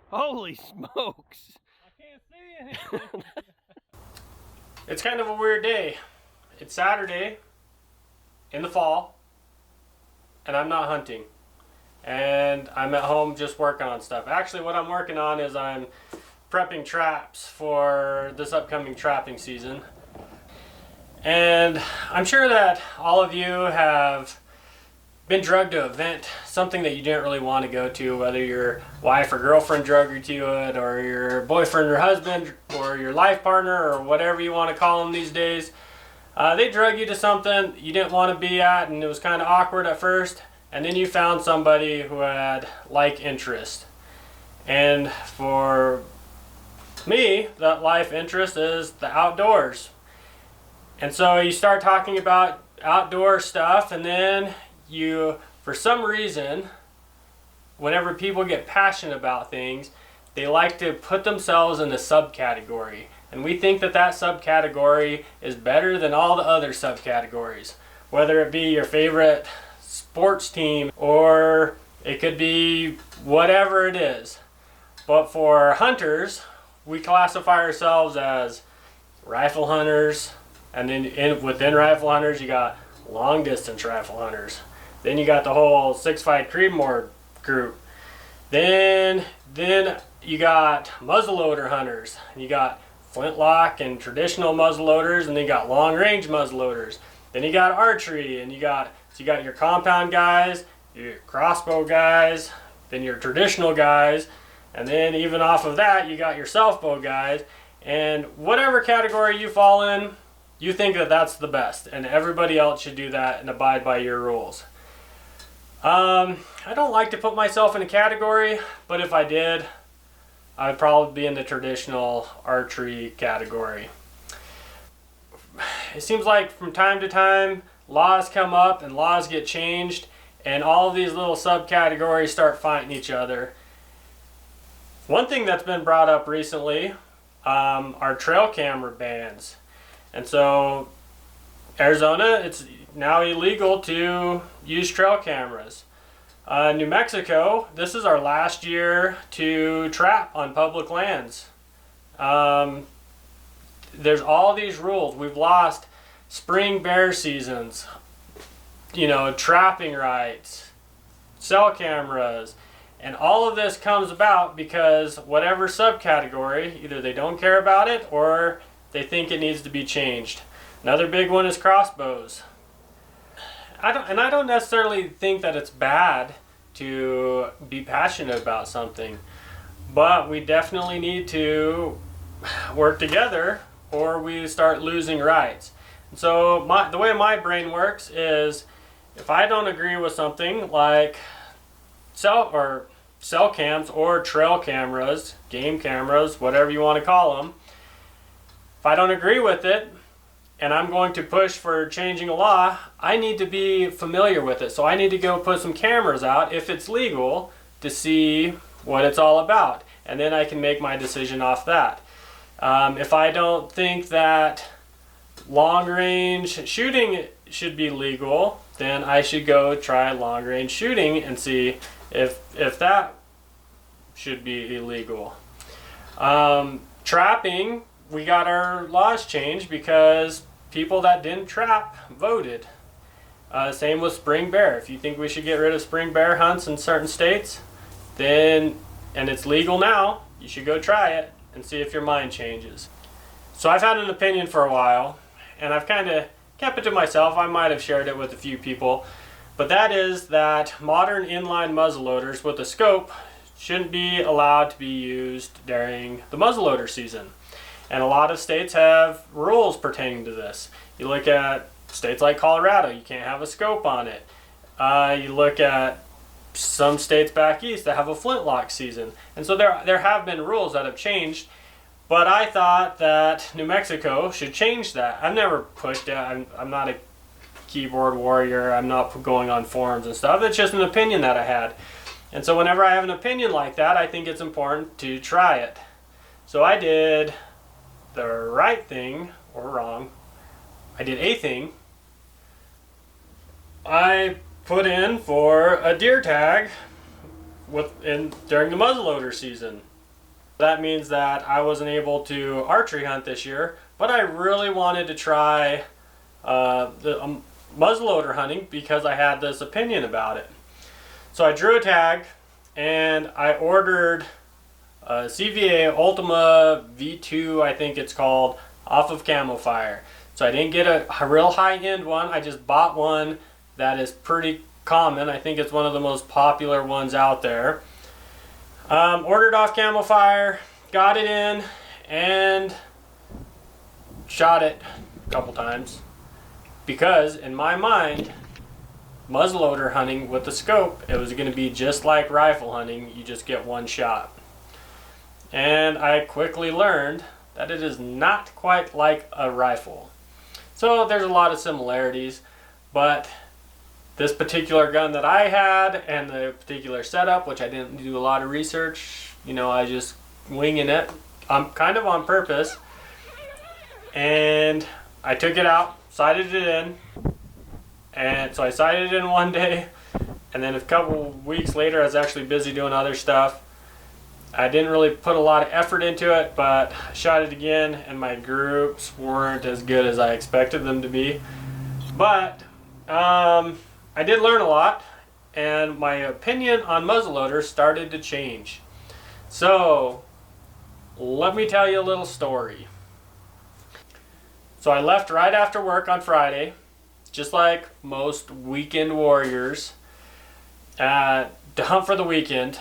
Holy smokes! I can't see anything. It's kind of a weird day. It's Saturday in the fall, and I'm not hunting. And I'm at home just working on stuff. Actually, what I'm working on is I'm prepping traps for this upcoming trapping season. And I'm sure that all of you have been drugged to an event, something that you didn't really want to go to, whether your wife or girlfriend drugged you to it, or your boyfriend or husband, or your life partner, or whatever you want to call them these days. They drug you to something you didn't want to be at, and it was kind of awkward at first, and then you found somebody who had like interest. And for me, that life interest is the outdoors. And so you start talking about outdoor stuff, and then you, for some reason, whenever people get passionate about things, they like to put themselves in a subcategory. And we think that that subcategory is better than all the other subcategories. Whether it be your favorite sports team, or it could be whatever it is. But for hunters, we classify ourselves as rifle hunters, and then within rifle hunters you got long distance rifle hunters. Then you got the whole 6.5 Creedmoor group. Then you got muzzleloader hunters. You got flintlock and traditional muzzleloaders, and then you got long range muzzleloaders. Then you got archery, and you got your compound guys, your crossbow guys, then your traditional guys, and then even off of that you got your self-bow guys. And whatever category you fall in, you think that that's the best, and everybody else should do that and abide by your rules. I don't like to put myself in a category, but if I did, I'd probably be in the traditional archery category. It seems like from time to time, laws come up and laws get changed, and all of these little subcategories start fighting each other. One thing that's been brought up recently are trail camera bans. And so Arizona, it's now illegal to use trail cameras. New Mexico, this is our last year to trap on public lands. There's all these rules. We've lost spring bear seasons, trapping rights, cell cameras, and all of this comes about because whatever subcategory, either they don't care about it or they think it needs to be changed. Another big one is crossbows. I don't necessarily think that it's bad to be passionate about something, but we definitely need to work together or we start losing rights. And so the way my brain works is, if I don't agree with something like cell cams or trail cameras, game cameras, whatever you want to call them, if I don't agree with it and I'm going to push for changing a law, I need to be familiar with it. So I need to go put some cameras out, if it's legal, to see what it's all about. And then I can make my decision off that. If I don't think that long range shooting should be legal, then I should go try long range shooting and see if that should be illegal. Trapping, we got our laws changed because people that didn't trap voted. Same with spring bear. If you think we should get rid of spring bear hunts in certain states, and it's legal now, you should go try it and see if your mind changes. So I've had an opinion for a while, and I've kind of kept it to myself. I might have shared it with a few people, but that is that modern inline muzzleloaders with a scope shouldn't be allowed to be used during the muzzleloader season. And a lot of states have rules pertaining to this. You look at states like Colorado, you can't have a scope on it. You look at some states back east that have a flintlock season. And so there have been rules that have changed, but I thought that New Mexico should change that. I've never pushed it. I'm not a keyboard warrior. I'm not going on forums and stuff. It's just an opinion that I had. And so whenever I have an opinion like that, I think it's important to try it. So I did the right thing, or wrong. I did a thing. I put in for a deer tag during the muzzleloader season. That means that I wasn't able to archery hunt this year, but I really wanted to try the muzzleloader hunting because I had this opinion about it. So I drew a tag and I ordered a CVA Ultima V2, I think it's called, off of Camo Fire. So I didn't get a real high-end one. I just bought one that is pretty common. I think it's one of the most popular ones out there. Ordered off Camo Fire, got it in, and shot it a couple times. Because in my mind, muzzleloader hunting with the scope, it was going to be just like rifle hunting. You just get one shot. And I quickly learned that it is not quite like a rifle. So there's a lot of similarities, but this particular gun that I had and the particular setup, which I didn't do a lot of research, you know, I just winging it. I'm kind of on purpose. And I took it out, sighted it in. And so I sighted it in one day. And then a couple weeks later, I was actually busy doing other stuff. I didn't really put a lot of effort into it, but I shot it again, and my groups weren't as good as I expected them to be. But I did learn a lot, and my opinion on muzzleloaders started to change. So let me tell you a little story. So I left right after work on Friday, just like most weekend warriors, to hunt for the weekend.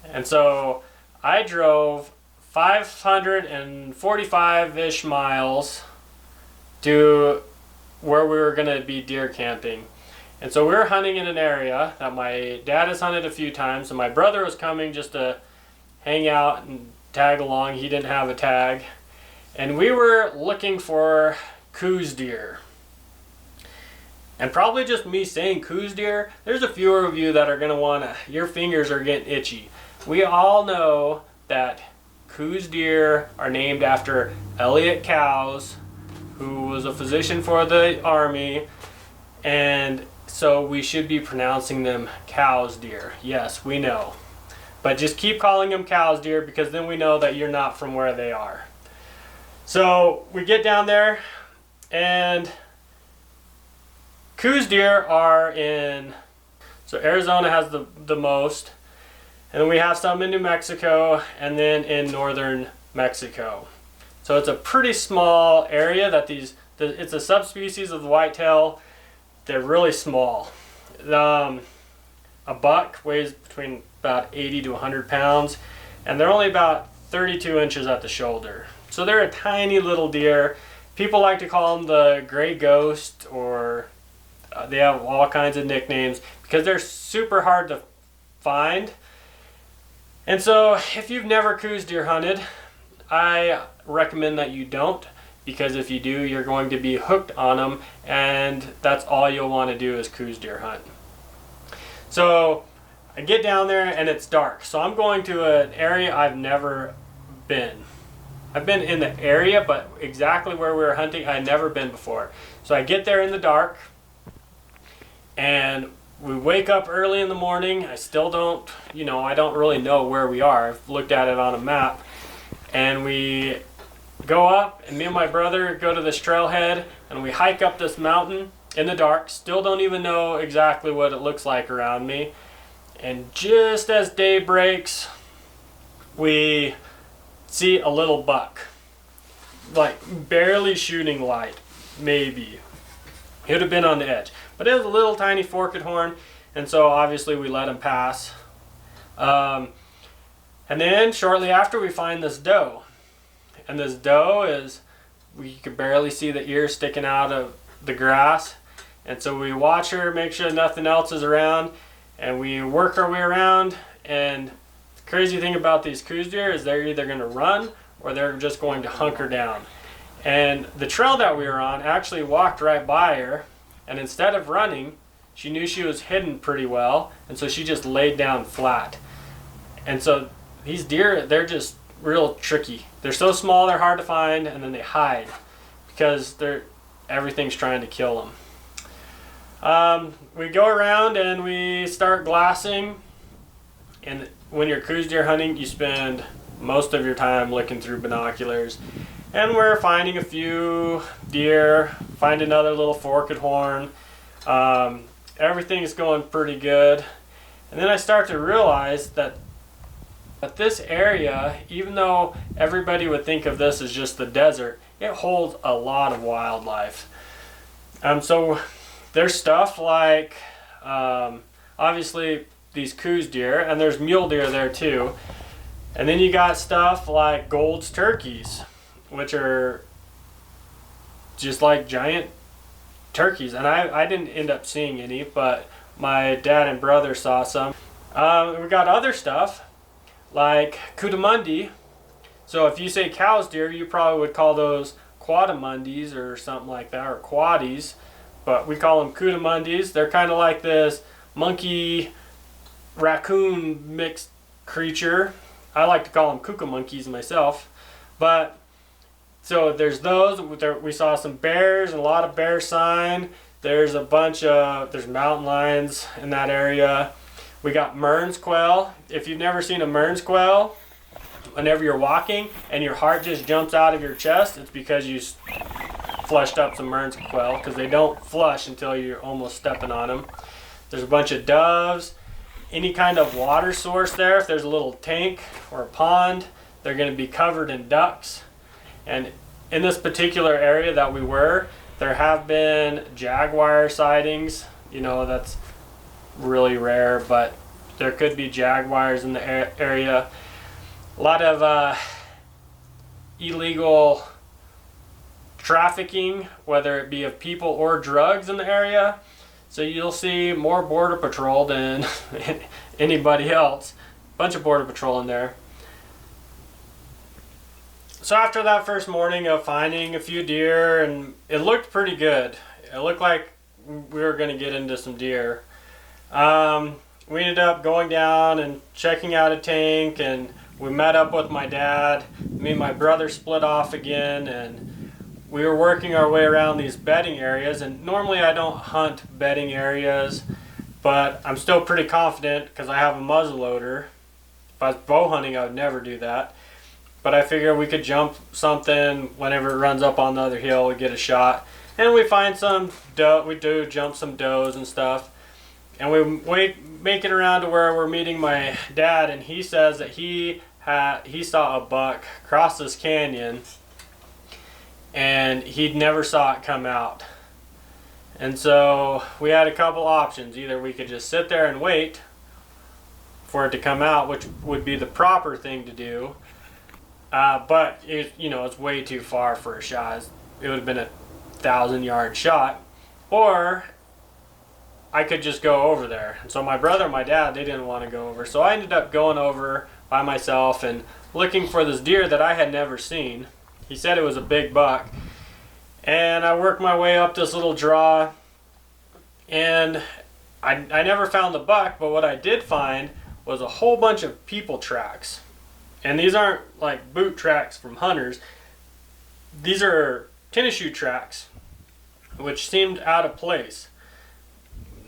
And so I drove 545-ish miles to where we were going to be deer camping. And so we were hunting in an area that my dad has hunted a few times, and my brother was coming just to hang out and tag along. He didn't have a tag. And we were looking for Coues deer. And probably just me saying Coues deer, there's a few of you that are going to want to, your fingers are getting itchy. We all know that Coues deer are named after Elliot Coues, who was a physician for the Army, and so we should be pronouncing them Coues deer. Yes, we know. But just keep calling them Coues deer, because then we know that you're not from where they are. So we get down there, and Coues deer are in, so Arizona has the most, and then we have some in New Mexico, and then in northern Mexico. So it's a pretty small area that it's a subspecies of the whitetail. They're really small. A buck weighs between about 80 to 100 pounds, and they're only about 32 inches at the shoulder. So they're a tiny little deer. People like to call them the gray ghost, or they have all kinds of nicknames because they're super hard to find. And so if you've never Coues deer hunted, I recommend that you don't, because if you do, you're going to be hooked on them, and that's all you'll want to do is Coues deer hunt. So I get down there and it's dark. So I'm going to an area I've never been. I've been in the area, but exactly where we were hunting, I'd never been before. So I get there in the dark, and we wake up early in the morning. I still don't, I don't really know where we are. I've looked at it on a map. And we go up, and me and my brother go to this trailhead, and we hike up this mountain in the dark. Still don't even know exactly what it looks like around me. And just as day breaks, we see a little buck. Like barely shooting light, maybe. It would have been on the edge. But it was a little tiny forked horn, and so obviously we let him pass. And then shortly after, we find this doe. And this doe you could barely see the ears sticking out of the grass. And so we watch her, make sure nothing else is around, and we work our way around. And the crazy thing about these Coues deer is they're either going to run or they're just going to hunker down. And the trail that we were on actually walked right by her, and instead of running, she knew she was hidden pretty well, and so she just laid down flat. And so these deer, they're just real tricky. They're so small, they're hard to find, and then they hide because everything's trying to kill them. We go around and we start glassing, and when you're Coues deer hunting, you spend most of your time looking through binoculars. And we're finding a few deer, find another little forked horn. Everything's going pretty good. And then I start to realize that this area, even though everybody would think of this as just the desert, it holds a lot of wildlife. So there's stuff like, obviously these Coues deer, and there's mule deer there too. And then you got stuff like Gold's turkeys, which are just like giant turkeys. And I didn't end up seeing any, but my dad and brother saw some. We got other stuff like Coatimundi. So if you say Coues deer, you probably would call those Quadamundis or something like that, or Quaddies. But we call them Coatimundis. They're kind of like this monkey raccoon mixed creature. I like to call them cucamonkeys myself. But so there's those. We saw some bears and a lot of bear sign. There's there's mountain lions in that area. We got Mearns quail. If you've never seen a Mearns quail, whenever you're walking and your heart just jumps out of your chest, it's because you flushed up some Mearns quail, because they don't flush until you're almost stepping on them. There's a bunch of doves. Any kind of water source there, if there's a little tank or a pond, they're going to be covered in ducks. And in this particular area that we were, there have been jaguar sightings. You know, that's really rare, but there could be jaguars in the area. A lot of illegal trafficking, whether it be of people or drugs in the area. So you'll see more border patrol than anybody else. Bunch of border patrol in there. So after that first morning of finding a few deer, and it looked pretty good. It looked like we were going to get into some deer. We ended up going down and checking out a tank, and we met up with my dad. Me and my brother split off again, and we were working our way around these bedding areas. And normally I don't hunt bedding areas, but I'm still pretty confident because I have a muzzleloader. If I was bow hunting, I would never do that. But I figured we could jump something whenever it runs up on the other hill and get a shot. And we find some doe. We do jump some does and stuff. And we make it around to where we're meeting my dad, and he says that he saw a buck cross this canyon, and he never saw it come out. And so we had a couple options. Either we could just sit there and wait for it to come out, which would be the proper thing to do. But it's way too far for a shot. It would have been a 1,000-yard shot. Or I could just go over there. And so my brother and my dad, they didn't want to go over. So I ended up going over by myself and looking for this deer that I had never seen. He said it was a big buck. And I worked my way up this little draw. And I never found the buck, but what I did find was a whole bunch of people tracks. And these aren't like boot tracks from hunters. These are tennis shoe tracks, which seemed out of place,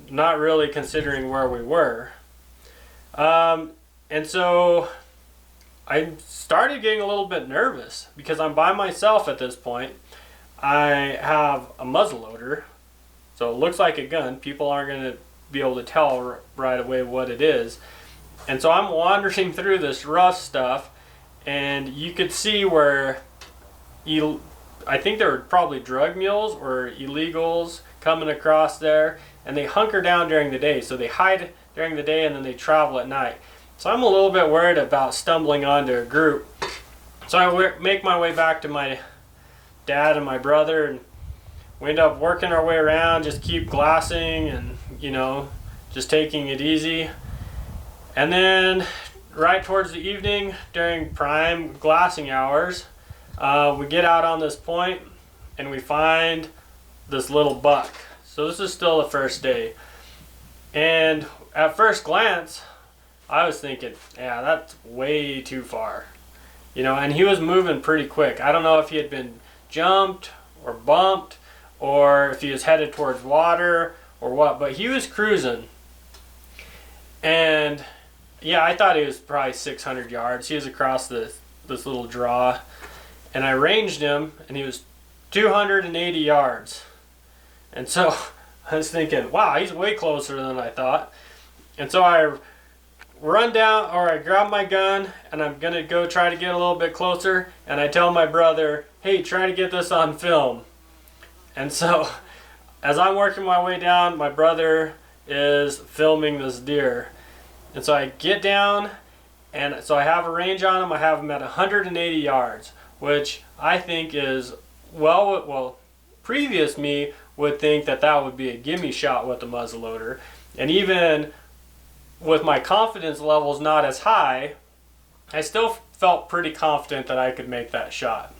not really considering where we were. And so I started getting a little bit nervous because I'm by myself at this point. I have a muzzleloader, so it looks like a gun. People aren't going to be able to tell right away what it is. And so I'm wandering through this rough stuff, and you could see where I think there were probably drug mules or illegals coming across there, and they hunker down during the day. So they hide during the day and then they travel at night. So I'm a little bit worried about stumbling onto a group. So I make my way back to my dad and my brother, and we end up working our way around, just keep glassing and, just taking it easy. And then right towards the evening, during prime glassing hours, we get out on this point and we find this little buck. So this is still the first day. And at first glance, I was thinking, yeah, that's way too far. And he was moving pretty quick. I don't know if he had been jumped or bumped or if he was headed towards water or what, but he was cruising. And yeah, I thought he was probably 600 yards. He was across the this little draw, and I ranged him, and he was 280 yards. And so I was thinking, wow, he's way closer than I thought. And so I run down, or I grab my gun, and I'm gonna go try to get a little bit closer, and I tell my brother, hey, try to get this on film. And so as I'm working my way down, my brother is filming this deer. And so I get down, and so I have a range on him. I have him at 180 yards, which I think is, well, previous me would think that that would be a gimme shot with the muzzleloader. And even with my confidence levels not as high, I still felt pretty confident that I could make that shot.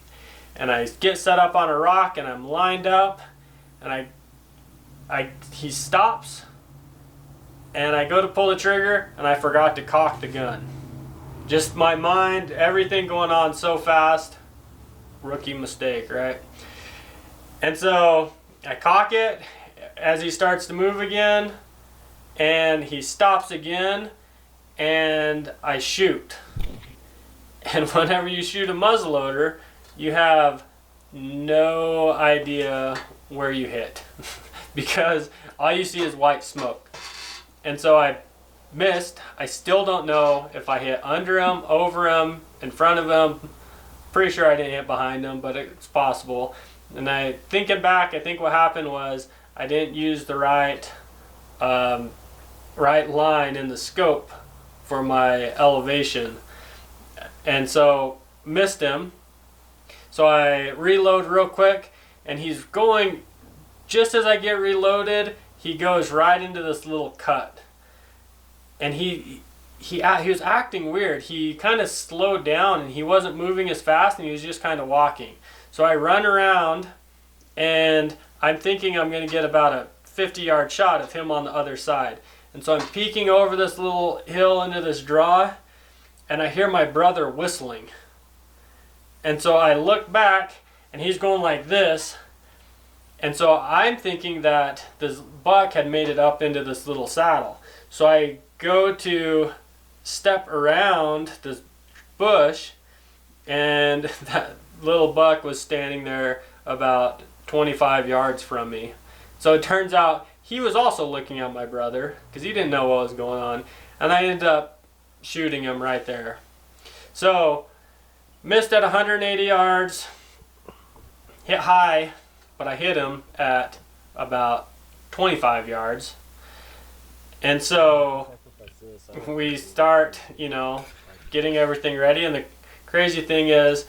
And I get set up on a rock, and I'm lined up, and he stops, and I go to pull the trigger, and I forgot to cock the gun. Just my mind, everything going on so fast. Rookie mistake, right? And so I cock it as he starts to move again, and he stops again, and I shoot. And whenever you shoot a muzzleloader, you have no idea where you hit because all you see is white smoke. And so I missed. I still don't know if I hit under him, over him, in front of him. Pretty sure I didn't hit behind him, but it's possible. And thinking back, I think what happened was I didn't use the right line in the scope for my elevation, and so missed him. So I reload real quick, and he's going, just as I get reloaded, he goes right into this little cut. And he was acting weird. He kind of slowed down, and he wasn't moving as fast, and he was just kind of walking. So I run around, and I'm thinking I'm going to get about a 50-yard shot of him on the other side. And so I'm peeking over this little hill into this draw, and I hear my brother whistling. And so I look back, and he's going like this. And so I'm thinking that this buck had made it up into this little saddle. So I go to step around this bush, and that little buck was standing there about 25 yards from me. So it turns out he was also looking at my brother because he didn't know what was going on, and I ended up shooting him right there. So missed at 180 yards, hit high, but I hit him at about 25 yards. And so we start, getting everything ready, and the crazy thing is,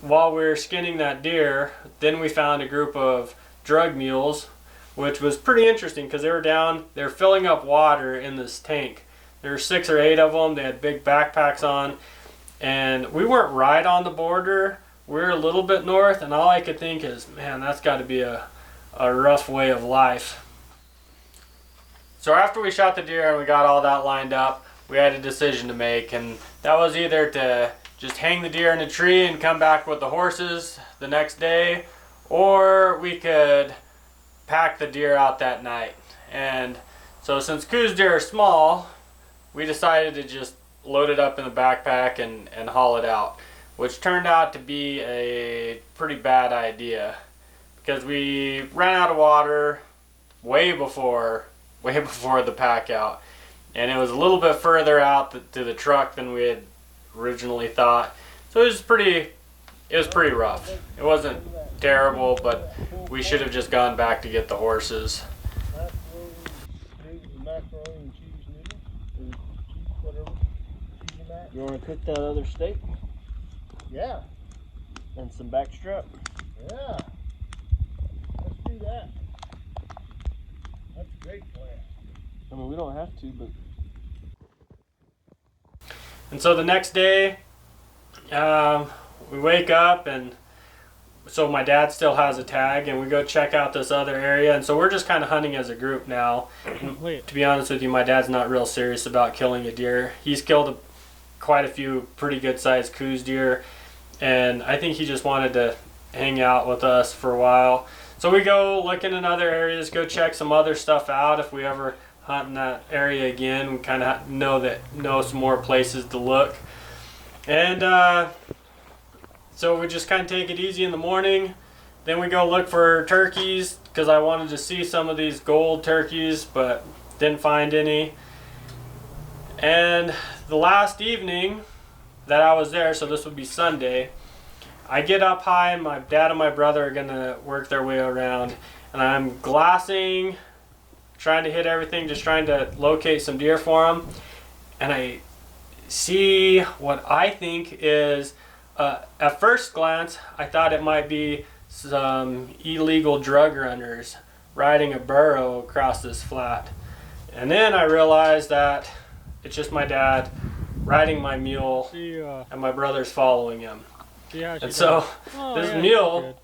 while we were skinning that deer, then we found a group of drug mules, which was pretty interesting because they were filling up water in this tank. There were 6 or 8 of them. They had big backpacks on, and we weren't right on the border. We were a little bit north, and all I could think is, man, that's got to be a rough way of life. So after we shot the deer and we got all that lined up, we had a decision to make, and that was either to just hang the deer in a tree and come back with the horses the next day, or we could pack the deer out that night. And so since Coues deer are small, we decided to just load it up in the backpack and haul it out, which turned out to be a pretty bad idea because we ran out of water way before the pack out, and it was a little bit further out to the truck than we had originally thought. So it was pretty rough. It wasn't terrible, but we should have just gone back to get the horses. You want to cook that other steak? Yeah. And some backstrap? Yeah. Let's do that. That's a great plan. I mean, we don't have to, but... And so the next day, we wake up, and so my dad still has a tag, and we go check out this other area, and so we're just kind of hunting as a group now. To be honest with you, my dad's not real serious about killing a deer. He's killed quite a few pretty good sized Coues deer, and I think he just wanted to hang out with us for a while. So we go looking in other areas, go check some other stuff out. If we ever hunt in that area again, we kind of know some more places to look. And So we just kind of take it easy in the morning. Then we go look for turkeys because I wanted to see some of these gold turkeys, but didn't find any. And the last evening that I was there, so this would be Sunday, I get up high. My dad and my brother are gonna work their way around, and I'm glassing, trying to hit everything, just trying to locate some deer for them. And I see what I think is, at first glance, I thought it might be some illegal drug runners riding a burro across this flat. And then I realized that it's just my dad riding my mule and my brother's following him. And so this mule,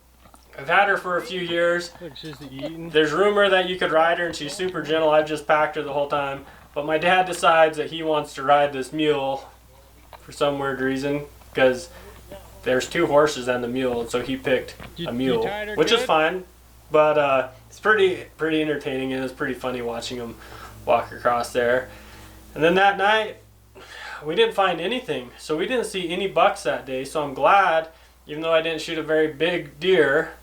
I've had her for a few years. Look, she's eating. There's rumor that you could ride her and she's super gentle. I've just packed her the whole time. But my dad decides that he wants to ride this mule for some weird reason, because there's 2 horses and the mule, and so he picked a mule, which is fine. But it's pretty entertaining, and it's pretty funny watching him walk across there. And then that night, we didn't find anything, so we didn't see any bucks that day. So I'm glad, even though I didn't shoot a very big deer,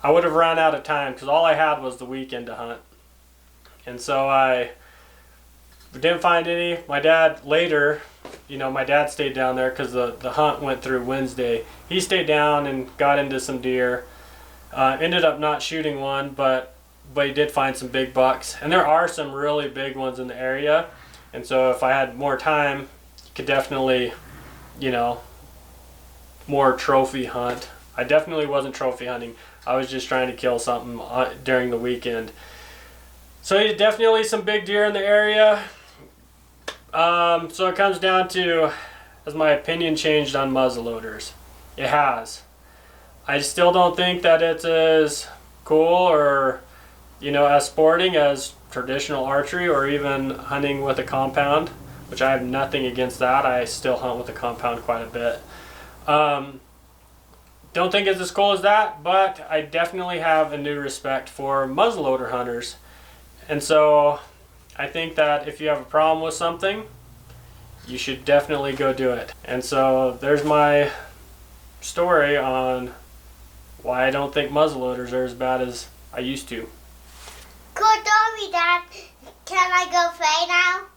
I would have run out of time because all I had was the weekend to hunt. And so we didn't find any. My dad later, my dad stayed down there because the hunt went through Wednesday. He stayed down and got into some deer. Ended up not shooting one, but he did find some big bucks. And there are some really big ones in the area. And so if I had more time, could definitely, more trophy hunt. I definitely wasn't trophy hunting. I was just trying to kill something during the weekend. So definitely some big deer in the area. So it comes down to, has my opinion changed on muzzleloaders? It has. I still don't think that it's as cool or, as sporting as traditional archery or even hunting with a compound, which I have nothing against that. I still hunt with a compound quite a bit. Don't think it's as cool as that, but I definitely have a new respect for muzzleloader hunters. And so I think that if you have a problem with something, you should definitely go do it. And so there's my story on why I don't think muzzleloaders are as bad as I used to. Cool, Dad. Can I go play now?